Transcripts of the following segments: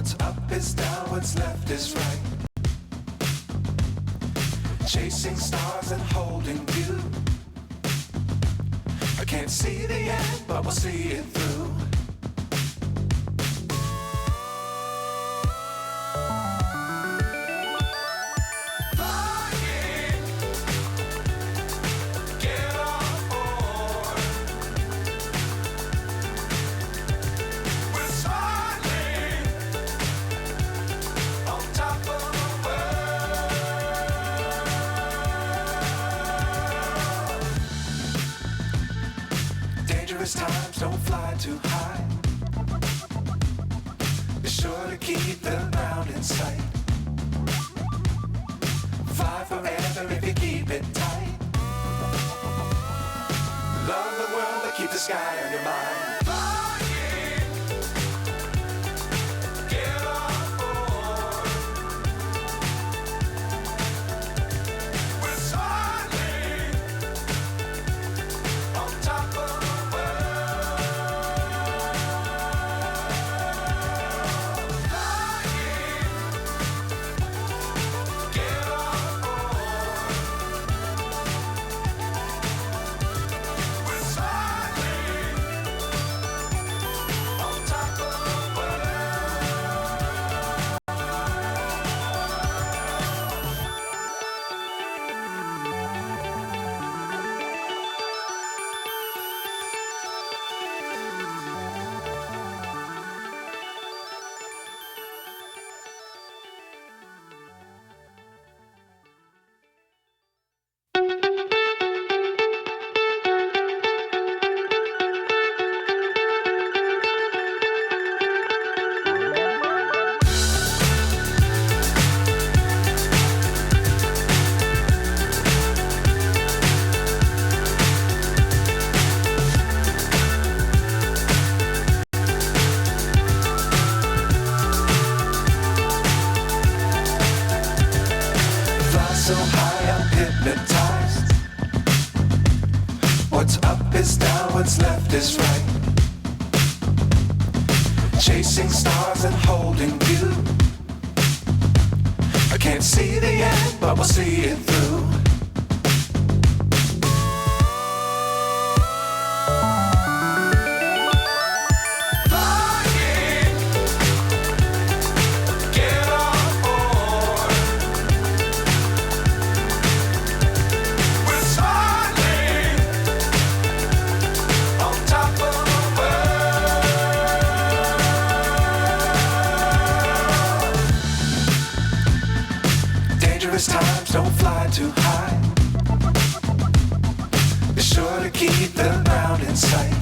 What's up is down, what's left is right. Chasing stars and holding you. I can't see the end, but we'll see it through. Dangerous times, don't fly too high. Be sure to keep the ground in sight. Fly forever if you keep it tight. Love the world, but keep the sky on your mind. So high, I'm hypnotized. What's up is down, what's left is right. Chasing stars and holding you. I can't see the end, but we'll see it through. Dangerous times, don't fly too high. Be sure to keep the ground in sight.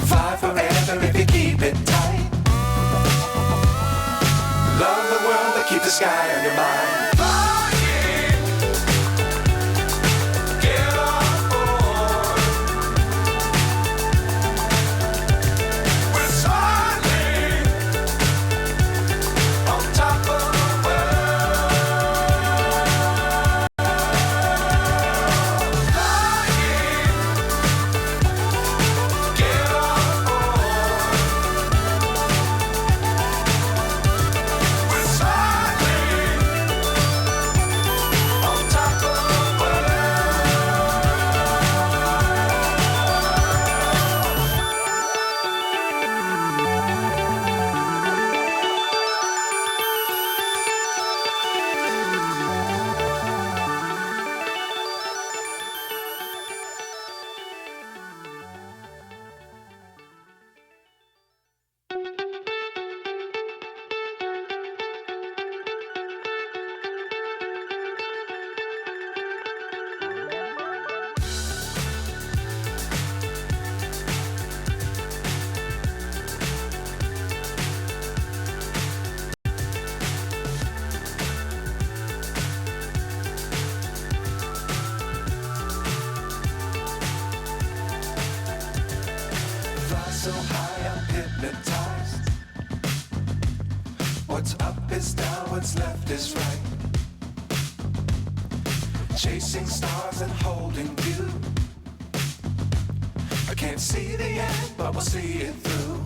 Fly forever if you keep it tight. Love the world, but keep the sky on your mind. So high, I'm hypnotized. What's up is down, what's left is right. Chasing stars and holding you. I can't see the end, but we'll see it through.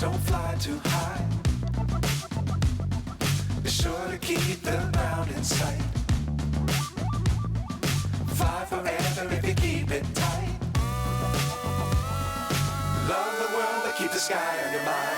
don't fly too high. Be sure to keep the ground in sight. Fly forever if you keep it tight. Love the world, but keep the sky on your mind.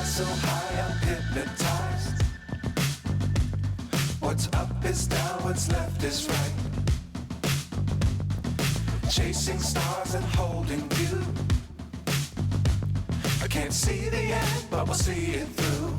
So high I'm hypnotized. What's up is down, what's left is right. Chasing stars and holding you. I can't see the end, but we'll see it through.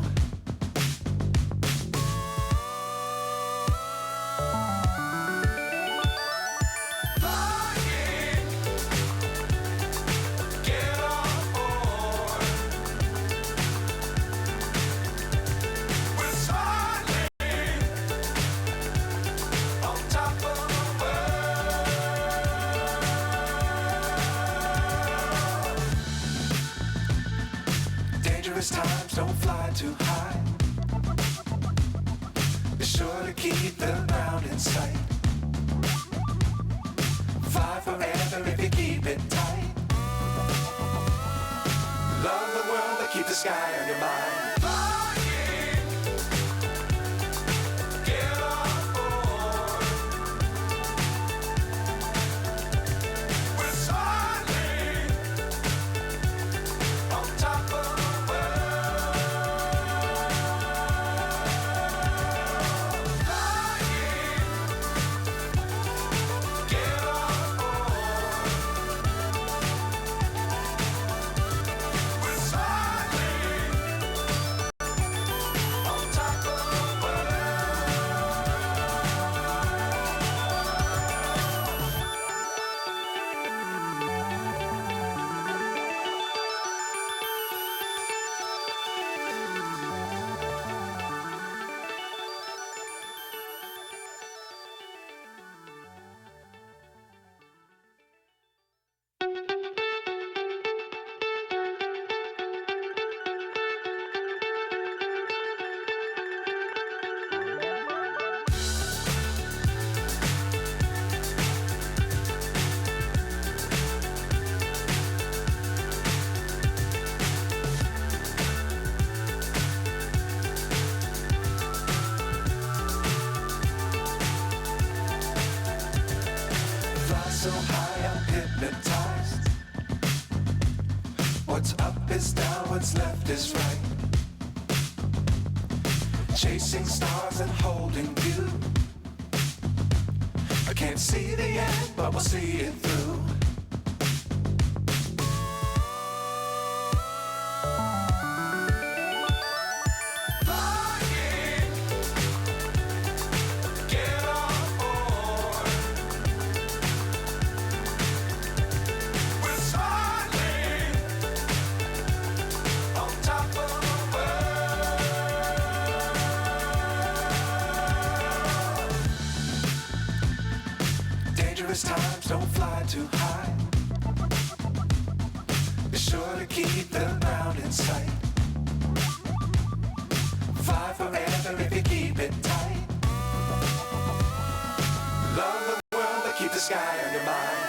Dangerous times, don't fly too high. Be sure to keep the ground in sight. Fly forever if you keep it tight. Love the world, but keep the sky on your mind. So high I'm hypnotized. What's up is down, what's left is right. Chasing stars and holding you. I can't see the end, but we'll see it through. Dangerous times, don't fly too high. Be sure to keep the ground in sight. Fly forever if you keep it tight. Love the sky on your mind.